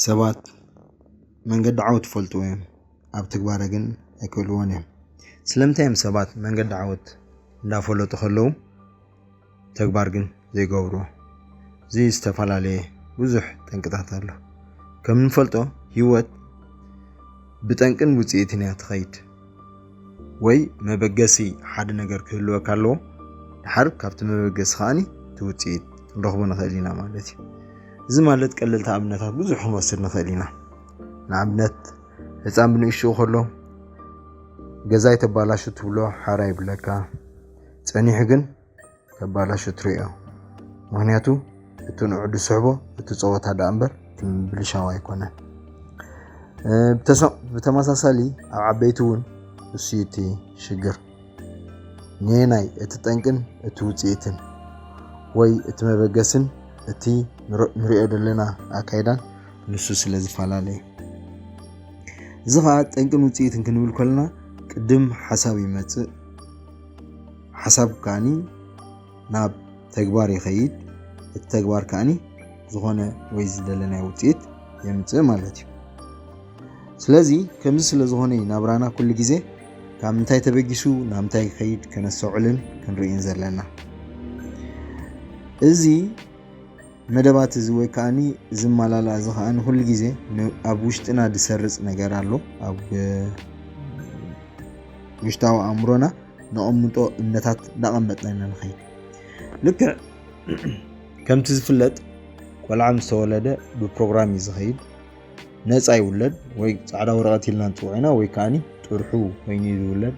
ሰባት መንገድ ዓወት ፈልጡ እዮም ኣብ ተግባር ግን ኣይክእልዎን እዮም። ስለምንታይም ሰባት መንገድ ዓወት እንዳፈለጡ ከለው ተግባር ግን ዘይገብርዎ? እዚ ዝተፈላለዩ ብዙሕ ጠንቅታት ኣሎ። ከም እንፈልጦ ህይወት ብጠንቅን ውጽኢትን እያ ትኸይድ። ወይ መበገሲ ሓደ ነገር ክህልወካ ኣለዎ ድሓር ካብቲ መበገሲ ከዓኒ ትውጽኢት ንረኽቦ ንኽእል ኢና ማለት እዩ። እዚ ማለት ቀለልቲ ኣብነታት ብዙሕ ክንወስድ ንኽእል ኢና። ንኣብነት ህፃን ብንእሽተኡ ከሎ ገዛይ ተባላሹ ትብሎ ሓራ ይብለካ፣ ፀኒሑ ግን ተባላሹ ትሪኦ። ምክንያቱ እቲ ንዑዱ ስሕቦ እቲ ፀወታ ዳ እምበር ብልሻው ኣይኮነን። ብተመሳሳሊ ኣብ ዓበይቲ እውን እሱ እቲ ሽግር ንናይ እቲ ጠንቅን እቲ ውጽኢትን ወይ እቲ መበገስን እቲ ንሪኦ ዘለና ኣካይዳን ንሱ ስለ ዝፈላለዩ። እዚ ከዓ ጠንቅን ውጽኢትን ክንብል ከለና ቅድም ሓሳብ ይመጽእ፣ ሓሳብ ከዓኒ ናብ ተግባር ይኸይድ፣ እቲ ተግባር ከዓኒ ዝኾነ ወይ ዝደለናይ ውጽኢት የምጽእ ማለት እዩ። ስለዚ ከምዚ ስለ ዝኾነ ናብራና ኩሉ ግዜ ካብ ምንታይ ተበጊሱ ናብ ምንታይ ይኸይድ ከነስተውዕልን ክንርኢን ዘለና። እዚ መደባት እዚ ወይ ከዓኒ እዚ ማላላ እዚ ከዓኒ ኩሉ ግዜ ኣብ ውሽጥና ዝሰርጽ ነገር ኣሎ። ኣብ ውሽጣዊ ኣእምሮና ነቐምጦ እምነታት እንዳቐመጥና ንኸይድ። ልክዕ ከምቲ ዝፍለጥ ቆልዓ ምስ ተወለደ ብፕሮግራም እዩ ዝኸይድ። ነፃ ይውለድ ወይ ፃዕዳ ወረቐት ኢልና ንፅውዖ ኢና፣ ወይ ከዓኒ ጥርሑ ኮይኑ ይውለድ።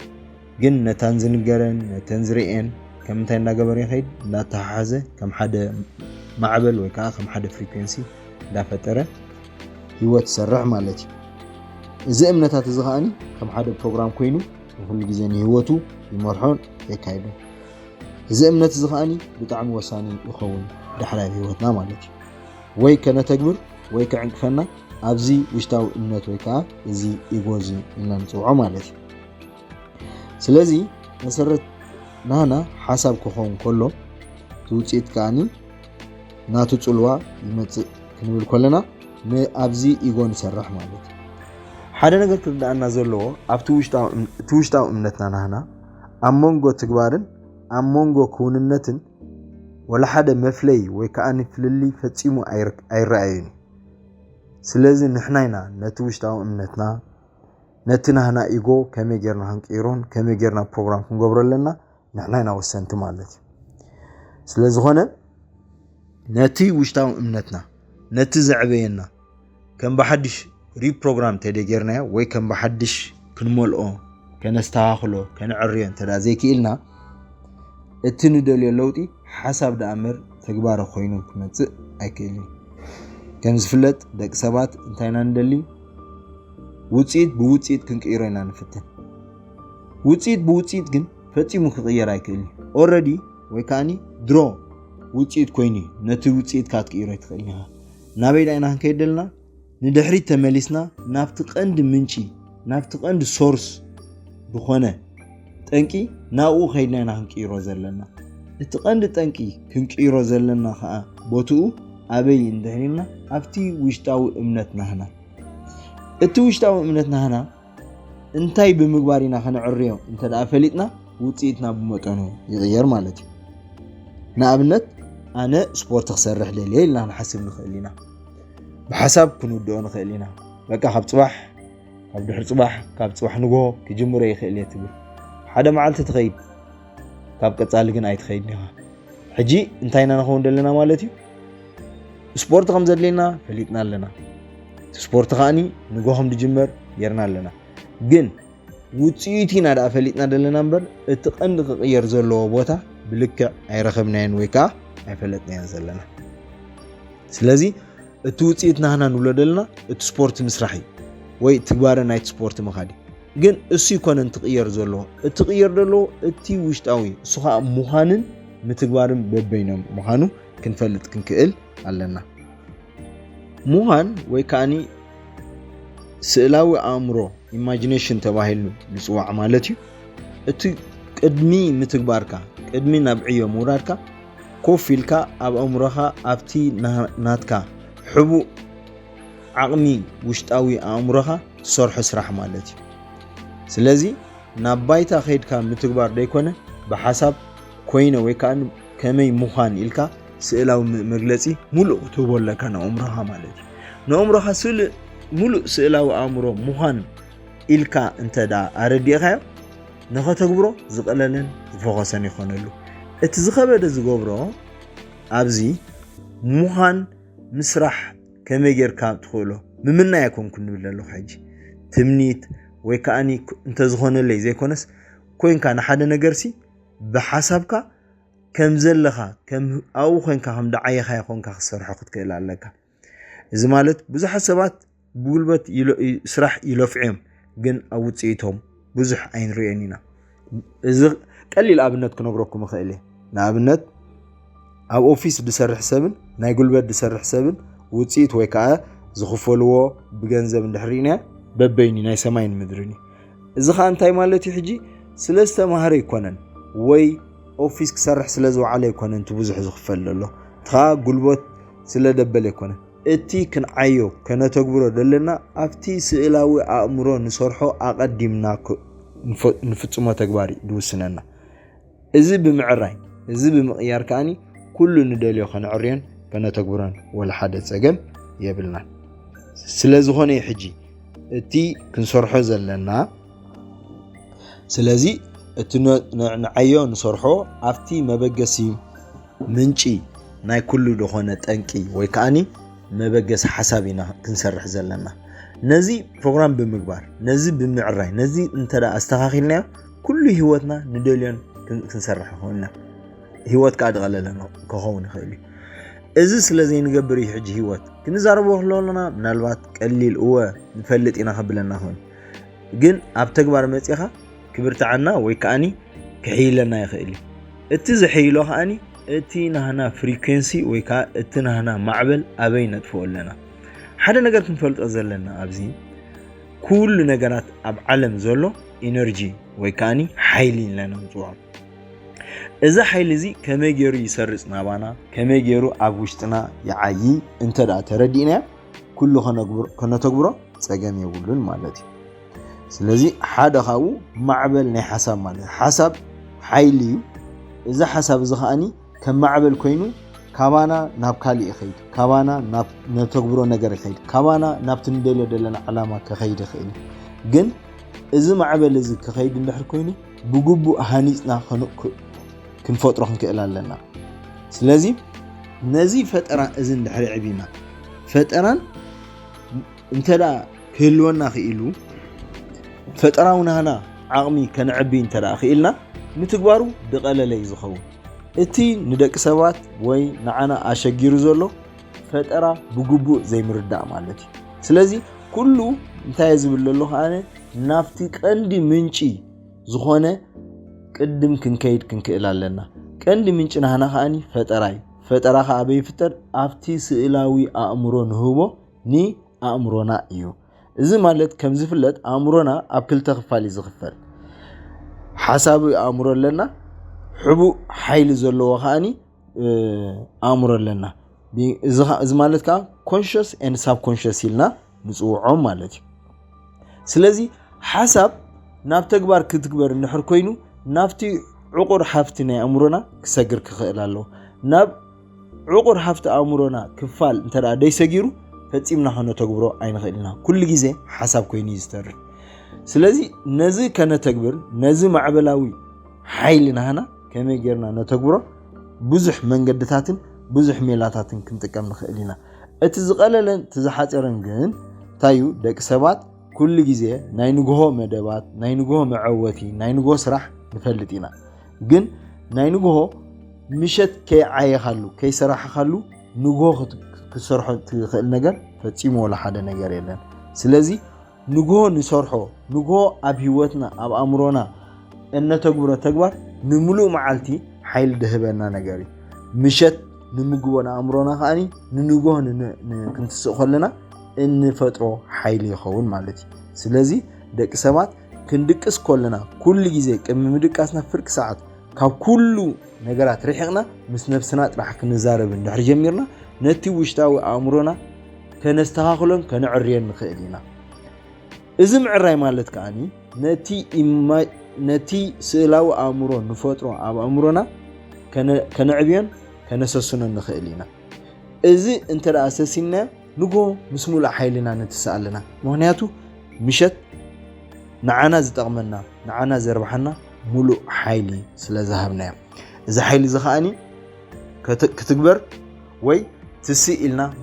ግን ነታን ዝንገረን ነተን ዝርአን ከም እንታይ እንዳገበረ ይኸይድ፣ እንዳተሓሓዘ ከም ሓደ ማዕበል ወይ ከዓ ከም ሓደ ፍሪኩንሲ እንዳፈጠረ ህይወት ይሰርሕ ማለት እዩ። እዚ እምነታት እዚ ከዓኒ ከም ሓደ ፕሮግራም ኮይኑ ኩሉ ግዜ ንህይወቱ ይመርሖን የካይዶን። እዚ እምነት እዚ ከዓኒ ብጣዕሚ ወሳኒ ይኸውን ዳሕራይ ህይወትና ማለት እዩ። ወይ ከነተግብር ወይ ከዕንቅፈና ኣብዚ ውሽጣዊ እምነት ወይ ከዓ እዚ ኢጎዚ ኢልና ንፅውዖ ማለት እዩ። ስለዚ መሰረት ናና ሓሳብ ክኸውን ከሎ ትውጽኢት ከዓኒ ናቱ ጽልዋ ይመጽእ ክንብል ከለና ኣብዚ ኢጎን ይሰርሕ ማለት እዩ። ሓደ ነገር ክርዳእና ዘለዎ ኣብቲ ውሽጣዊ እምነትና ናህና ኣብ መንጎ ትግባርን ኣብ መንጎ ክውንነትን ወላ ሓደ መፍለይ ወይ ከዓኒ ፍልሊ ፈጺሙ ኣይረኣዩን። ስለዚ ንሕናይና ነቲ ውሽጣዊ እምነትና ነቲ ናህና ኢጎ ከመይ ጌርና ክንቅይሮን ከመይ ጌርና ፕሮግራም ክንገብሮ ኣለና ንሕናይና ወሰንቲ ማለት እዩ። ስለዝኾነ ነቲ ውሽጣዊ እምነትና ነቲ ዘዕበየና ከም ብሓድሽ ሪፕሮግራም ተደጌርናዮ ወይ ከም ብሓድሽ ክንመልኦ ከነስተኻኽሎ ከነዕርዮ እንተዳ ዘይክኢልና እቲ ንደልዮ ለውጢ ሓሳብ ደኣምር ተግባር ኮይኑ ክመጽእ ኣይክእልን። ከም ዝፍለጥ ደቂ ሰባት እንታይና ንደሊ ውጽኢት ብውጽኢት ክንቅይሮ ኢና ንፍትን። ውጽኢት ብውጽኢት ግን ፈጺሙ ክቕየር ኣይክእልን። ኦልሬዲ ወይ ከዓኒ ድሮ ውጽኢት ኮይኑ ነቲ ውጽኢት ክትቅይሮ ትኽእል ኢኻ። ናበይ ዳኢና ክንከይድ ዘለና? ንድሕሪት ተመሊስና ናብቲ ቀንዲ ምንጪ ናብቲ ቀንዲ ሶርስ ዝኾነ ጠንቂ ናብኡ ከይድና ኢና ክንቅይሮ ዘለና። እቲ ቀንዲ ጠንቂ ክንቅይሮ ዘለና ከዓ ቦትኡ ኣበይ እንድሕሪና ኣብቲ ውሽጣዊ እምነት ናህና። እቲ ውሽጣዊ እምነት ናህና እንታይ ብምግባር ኢና ከነዕርዮ እንተደኣ ፈሊጥና ውጽኢትና ብመጠኑ ይቕየር ማለት እዩ። ንኣብነት ኣነ ስፖርት ክሰርሕ ደልየ ኢልና ንሓስብ ንኽእል ኢና። ብሓሳብ ክንውድኦ ንኽእል ኢና። በቃ ካብ ፅባሕ ካብ ድሕሪ ፅባሕ ካብ ፅባሕ ንጎ ክጅምሮ ይኽእል እየ ትብል። ሓደ መዓልቲ ትኸይድ ካብ ቀጻሊ ግን ኣይትኸይድን ኢኻ። ሕጂ እንታይና ንኸውን ደለና ማለት እዩ? ስፖርት ከም ዘድልየና ፈሊጥና ኣለና። ስፖርት ከዓኒ ንጎ ከም ዝጅመር ጌርና ኣለና። ግን ውጽኢት ኢና ደኣ ፈሊጥና ደለና እምበር እቲ ቀንዲ ክቕየር ዘለዎ ቦታ ብልክዕ ኣይረኸብናየን ወይ ከዓ ኣይፈለጥናየን ዘለና። ስለዚ እቲ ውጽኢት ናህና ንብሎ ደለና እቲ ስፖርት ምስራሕ እዩ ወይ ትግባረ ናይቲ ስፖርት ምኻድ እዩ። ግን እሱ ይኮነን ትቕየር ዘለዎ። እቲ ቅየር ዘለዎ እቲ ውሽጣዊ እሱ ከዓ ምዃንን ምትግባርን በበይኖም ምዃኑ ክንፈልጥ ክንክእል ኣለና። ምዃን ወይ ከዓኒ ስእላዊ ኣእምሮ ኢማጂኔሽን ተባሂሉ ዝፅዋዕ ማለት እዩ። እቲ ቅድሚ ምትግባርካ ቅድሚ ናብ ዕዮ ምውራድካ ኮፍ ኢልካ ኣብ ኣእምሮኻ ኣብቲ ናትካ ሕቡእ ዓቕሚ ውሽጣዊ ኣእምሮኻ ትሰርሖ ስራሕ ማለት እዩ ስለዚ ናብ ባይታ ኸይድካ ምትግባር ደይኮነ ብሓሳብ ኮይነ ወይ ከዓ ከመይ ምዃን ኢልካ ስእላዊ መግለጺ ሙሉእ ትቦለካ ንኣእምሮኻ ማለት እዩ ንኣእምሮኻ ሙሉእ ስእላዊ ኣእምሮ ምዃን ኢልካ እንተዳ ኣረዲእኻዮ ንኸተግብሮ ዝቐለለን ዝፎኸሰን ይኾነሉ እቲ ዝኸበደ ዝገብሮ ኣብዚ ምዃን ምስራሕ ከመይ ጌርካ ትኽእሎ ምምናይ ኣይኮንኩን ንብል ኣለኹ ሕጂ ትምኒት ወይ ከዓኒ እንተዝኾነለይ ዘይኮነስ ኮይንካ ንሓደ ነገርሲ ብሓሳብካ ከም ዘለኻ ከም ኣብኡ ኮይንካ ከም ደዓይኻ ይኾንካ ክሰርሖ ክትክእል ኣለካ እዚ ማለት ብዙሓት ሰባት ብጉልበት ስራሕ ይለፍዕዮም ግን ኣብ ውፅኢቶም ብዙሕ ኣይንሪኦን ኢና እዚ ቀሊል ኣብነት ክነግረኩም እኽእል እየ ንኣብነት ኣብ ኦፊስ ድሰርሕ ሰብን ናይ ጉልበት ድሰርሕ ሰብን ውፅኢት ወይ ከዓ ዝኽፈልዎ ብገንዘብ እንድሕሪና በበይኒ ናይ ሰማይን ምድርን እዚ ከዓ እንታይ ማለት እዩ ሕጂ ስለ ዝተማሃረ ይኮነን ወይ ኦፊስ ክሰርሕ ስለ ዝወዓለ ይኮነን እቲ ብዙሕ ዝኽፈል ዘሎ እታ ጉልበት ስለ ደበለ ይኮነን እቲ ክንዓዮ ከነተግብሮ ዘለና ኣብቲ ስእላዊ ኣእምሮ ንሰርሖ ኣቐዲምና ንፍጽሞ ተግባሪ ድውስነና እዚ ብምዕራይ እዚ ብምቕያር ከዓኒ ኩሉ ንደልዮ ከነዕርዮን ከነተግብሮን ወላ ሓደ ፀገም የብልናን ስለ ዝኾነ ሕጂ እቲ ክንሰርሖ ዘለና ስለዚ እቲ ንዓዮ ንሰርሖ ኣብቲ መበገሲ ምንጪ ናይ ኩሉ ዝኾነ ጠንቂ ወይ ከዓኒ መበገሲ ሓሳብ ኢና ክንሰርሕ ዘለና ነዚ ፕሮግራም ብምግባር ነዚ ብምዕራይ ነዚ እንተዳ ኣስተኻኺልናዮ ኩሉ ህይወትና ንደልዮን ክንሰርሕ ይኽእልና ህይወት ከዓ ድቐለለና ክኸውን ይኽእል እዩ እዚ ስለዘይ ንገብር እዩ ሕጂ ህይወት ክንዛረቦ ከለና ምናልባት ቀሊል እወ ንፈልጥ ኢና ክብለና ኾን ግን ኣብ ተግባር መፂኻ ክብርትዓና ወይ ከዓኒ ክሕይለና ይኽእል እዩ እቲ ዝሕይሎ ከዓኒ እቲ ናህና ፍሪኩንሲ ወይ ከዓ እቲ ናህና ማዕበል ኣበይ ነጥፍኦ ኣለና ሓደ ነገር ክንፈልጦ ዘለና ኣብዚ ኩሉ ነገራት ኣብ ዓለም ዘሎ ኢነርጂ ወይ ከዓኒ ሓይሊ ኢልና ንፅውዖ እዚ ሓይሊ እዚ ከመይ ገይሩ ይሰርጽ ናባና ከመይ ገይሩ ኣብ ውሽጥና ይዓይ እንተዳ ተረዲእና ኩሉ ከነተግብሮ ፀገም የብሉን ማለት እዩ ስለዚ ሓደ ካብኡ ማዕበል ናይ ሓሳብ ማለት ሓሳብ ሓይሊ እዩ እዚ ሓሳብ እዚ ከዓኒ ከም ማዕበል ኮይኑ ካባና ናብ ካሊእ ይኸይድ ካባና ናብ ነተግብሮ ነገር ይኸይድ ካባና ናብቲ ንደልዮ ዘለና ዓላማ ክኸይድ ይኽእል ግን እዚ ማዕበል እዚ ክኸይድ እንድሕር ኮይኑ ብግቡእ ሃኒፅና ክንፈጥሮ ክንክእል ኣለና ስለዚ ነዚ ፈጠራ እዚ እንድሕር ዕቢና ፈጠራን እንተዳ ክህልወና ክኢሉ ፈጠራውናና ዓቕሚ ከንዕቢ እንተዳ ክኢልና ምትግባሩ ብቐለለ እዩ ዝኸውን እቲ ንደቂ ሰባት ወይ ንዓና ኣሸጊሩ ዘሎ ፈጠራ ብግቡእ ዘይምርዳእ ማለት እዩ ስለዚ ኩሉ እንታይ ዝብል ዘሎ ከዓነ ናፍቲ ቀንዲ ምንጪ ዝኾነ ቅድም ክንከይድ ክንክእል ኣለና ቀንዲ ምንጭ ናህና ከዓኒ ፈጠራ እዩ ፈጠራ ከዓ ኣበይ ይፍጠር ኣብቲ ስእላዊ ኣእምሮ ንህቦ ንኣእምሮና እዩ እዚ ማለት ከም ዝፍለጥ ኣእምሮና ኣብ ክልተ ክፋል እዩ ዝኽፈል ሓሳባዊ ኣእምሮ ኣለና ሕቡእ ሓይሊ ዘለዎ ከዓኒ ኣእምሮ ኣለና እዚ ማለት ከዓ ኮንሽስ ኤንድ ሳብኮንሽስ ኢልና ንፅውዖም ማለት እዩ ስለዚ ሓሳብ ናብ ተግባር ክትግበር እንድሕር ኮይኑ ናብቲ ዕቁር ሓፍቲ ናይ ኣእምሮና ክሰግር ክኽእል ኣለዎ ናብ ዕቁር ሓፍቲ ኣእምሮና ክፋል እንተዳ ደይሰጊሩ ፈፂምና ከነተግብሮ ኣይንኽእልና ኩሉ ግዜ ሓሳብ ኮይኑ ይዝተርፍ ስለዚ ነዚ ከነተግብር ነዚ ማዕበላዊ ሓይሊ ናህና ከመይ ጌርና ነተግብሮ ብዙሕ መንገድታትን ብዙሕ ሜላታትን ክንጥቀም ንኽእል ኢና እቲ ዝቐለለን እቲ ዝሓፀረን ግን እንታይ እዩ ደቂ ሰባት ኩሉ ግዜ ናይ ንግሆ መደባት ናይ ንግሆ መዐወቲ ናይ ንግሆ ስራሕ ንፈልጥ ኢና ግን ናይ ንግሆ ምሸት ከይዓየኻሉ ከይሰራሕኻሉ ንግሆ ክሰርሖ ትኽእል ነገር ፈፂሞ ወላ ሓደ ነገር የለን ስለዚ ንግሆ ንሰርሖ ንግሆ ኣብ ህይወትና ኣብ ኣእምሮና እነተግብሮ ተግባር ንምሉእ መዓልቲ ሓይሊ ድህበና ነገር እዩ ምሸት ንምግቦና ኣእምሮና ከዓኒ ንንግሆ ክንትስእ ከለና እንፈጥሮ ሓይሊ ይኸውን ማለት እዩ ስለዚ ደቂ ሰባት ክንድቅስ ከለና ኩሉ ግዜ ቅድሚ ምድቃስና ፍርቂ ሰዓት ካብ ኩሉ ነገራት ርሒቕና ምስ ነፍስና ጥራሕ ክንዛረብ እንድሕር ጀሚርና ነቲ ውሽጣዊ ኣእምሮና كنستخاخلن كنعرين نخيلنا إذا معراي مالت كاني نتي سلاو أمرو نفطرو أب أمرنا كنعبين كنسسنا نخيلنا إذا أنت رأسسنا نجو مسمول حيلنا نتسألنا مهنياتو مشت نعنا زتقمنا نعنا زربحنا ملو حيلي سلا ذهبنا إذا حيلي زخاني كتكبر وي تسئلنا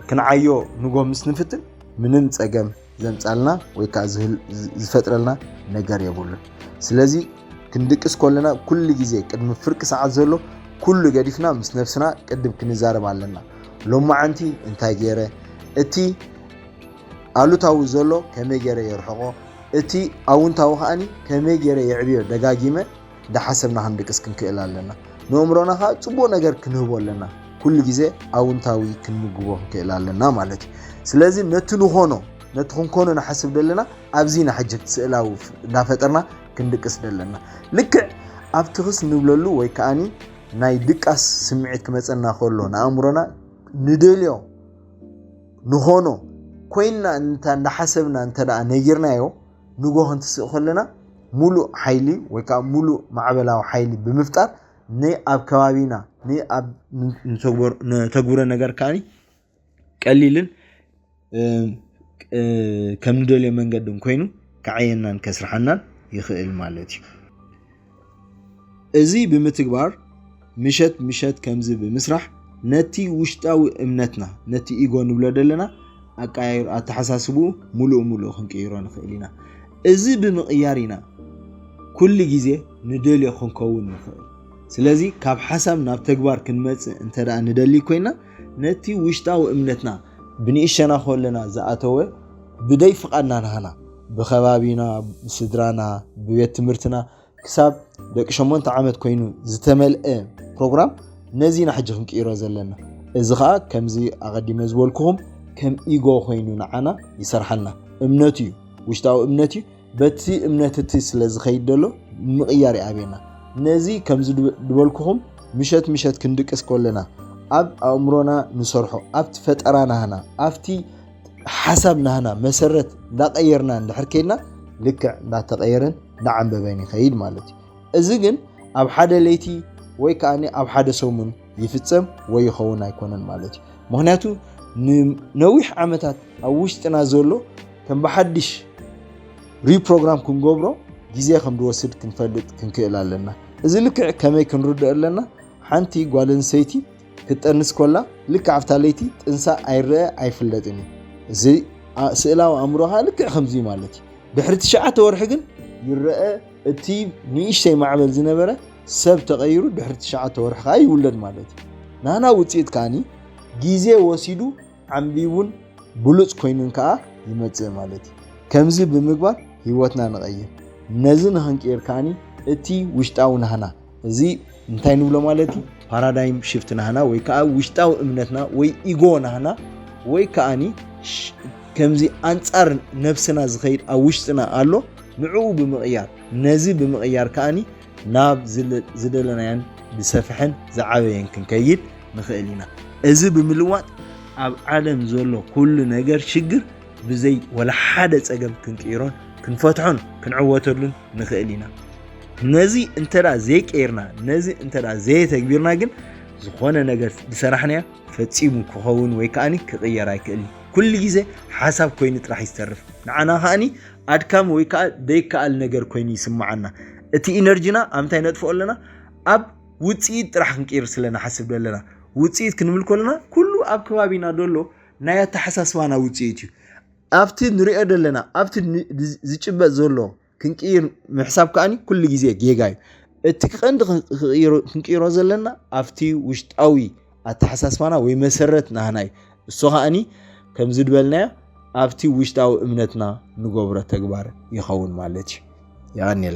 كنعيو نجو مسنفتن منن تأجم زمتسألنا ويكازهل زفترلنا نجار يقول سلازي كندكس كلنا كل جزء قد مفرق ساعات زلو كل جريفنا مس نفسنا قدم كنزارب علينا لما عنتي انت جيره اتي قالو تاو زلو كمي جيره يرحقو اتي اون تاو هاني كمي جيره يعبيو دغاغيمه ده حسبنا هندكس كنكيلالنا نومرونا ها صبو ነገር كنهبولنا كل جزء اون تاوي كنمغبو كيلالنا مالتي سلازي نتلو ሆኖ نتخون كونو نحسب دلنا ابزينا حجت سئلاو دافطرنا كندقس دلنا لك ابتخس نبللو ወይ ካኒ ናይ ድቃስ ስምዒት ክመፀና ኸሎ ንኣምሮና ንደልዮ ንኾኖ ኮይና እንታ እንዳሓሰብና እንተ ዳ ነጊርናዮ ንጎሆ እንትስእ ኸለና ሙሉእ ሓይሊ ወይ ከዓ ሙሉእ ማዕበላዊ ሓይሊ ብምፍጣር ኣብ ከባቢና ኣብ ንተግብሮ ነገር ካኒ ቀሊልን ከም ንደልዮ መንገድን ኮይኑ ከዓየናን ከስርሐናን ይኽእል ማለት እዩ እዚ ብምትግባር مشت كمزي بمسرح نتي وشتاوي امنتنا نتي ايغو نبلو دلنا اقاير اتحساسبو ملو خنقيرو نخيلنا ازي بمقيارنا كل غيزه ندلي خنكون نخيل سلازي كاب حسب ناب تغبار كنمص انت دا ندلي كوينا نتي وشتاوي امنتنا بنيشنا خولنا زاتوه بداي فقدنا نحنا بخبابينا بسدرانا ببيت تمرتنا كساب دق 8 عامت كوينو زتملئ بروجرام نزينا حج خنقيرو زلنا اذا خا كمزي اقدم زولكم كم ايغو كوينو نعنا يسرحنا امنتي وشتاو امنتي بتي امنتتي سلاز خيدلو مقياري ابينا نزي كمزي دولكم مشت كندقس كلنا اب امرونا نسرحو اب تفطرانا هنا افتي حسبنا هنا مسرت لا غيرنا ندحركينا لك لا تغيرن نعم ببيني خيد مالتي اذا جن اب حدا ليتي ወይ ካኒ ኣብ ሓደ ሰሙን ይፍጸም ወይ ይኸውን ኣይኮነን ማለት እዩ ምክንያቱ ነዊሕ ዓመታት ኣብ ውሽጥና ዘሎ ከም በሐድሽ ሪፕሮግራም ክንገብሮ ግዜ ከም ድወስድ ክንፈልጥ ክንክእል ኣለና እዚ ልክዕ ከመይ ክንርድእ ኣለና ሓንቲ ጓልን ሰይቲ ክትጠንስ ኮላ ልክ ኣብታ ለይቲ ጥንሳ ኣይርአ ኣይፍለጥን እዚ ስእላዊ ኣምሮሃ ልክዕ ከምዚ ማለት እዩ ድሕሪ 9 ወርሒ ግን ይርአ እቲ ንእሽተይ ማዕበል ዝነበረ سب تغيرو دحر 9 ورح خاي ولد مالتي نانا وصيت كاني غيزه وسيدو عمبيون بلوص كوينن كا يمص مالتي كمزي بمغبار هيوتنا نقيه نزن هنقير كاني اتي وشتاو نهنا ازي انتاي نبلو مالتي بارادايم شيفت نهنا وي كا وشتاو امنتنا وي ايغو نهنا وي كاني كمزي انصار نفسنا زخيد او وشتنا الو نعو بمقيار نزي بمقيار كاني ناب زدلنايان بسفحن زعابين كنكيد نخيلنا اذا بملوات اب عالم زولو كل نجر شجر بزي ولا حدا صقم كنقيرون كنفتحون كنعوتلن نخيلنا نزي انترا زي قيرنا نزي انترا زي تكبيرنا جن زخونه نجر بسرحنا فصيمو كخون وي كاني كغير ايكل كل غيزه حساب كوين راح يسترف نعنا هاني ادكام وي كا ديكال نجر كوين يسمعنا اتي انرجينا امتاي نطفو لنا اب وصيت راح نقير سلنا حسب لنا وصيت كنمل كلنا كله اب كبابينا دولو نايا تحساسوانا وصيت ابت نريد لنا ابت زيچبت زولو كنقير محساب كاني كل غيزه جيغاي اتقند كنقيرو زلنا افتي وشطاوي اتحساسوانا وي مسرتنا هناي سوهاني كمزد بلنا ابتي وشطاو امنتنا نغبره تغبار يخون مالتي يعني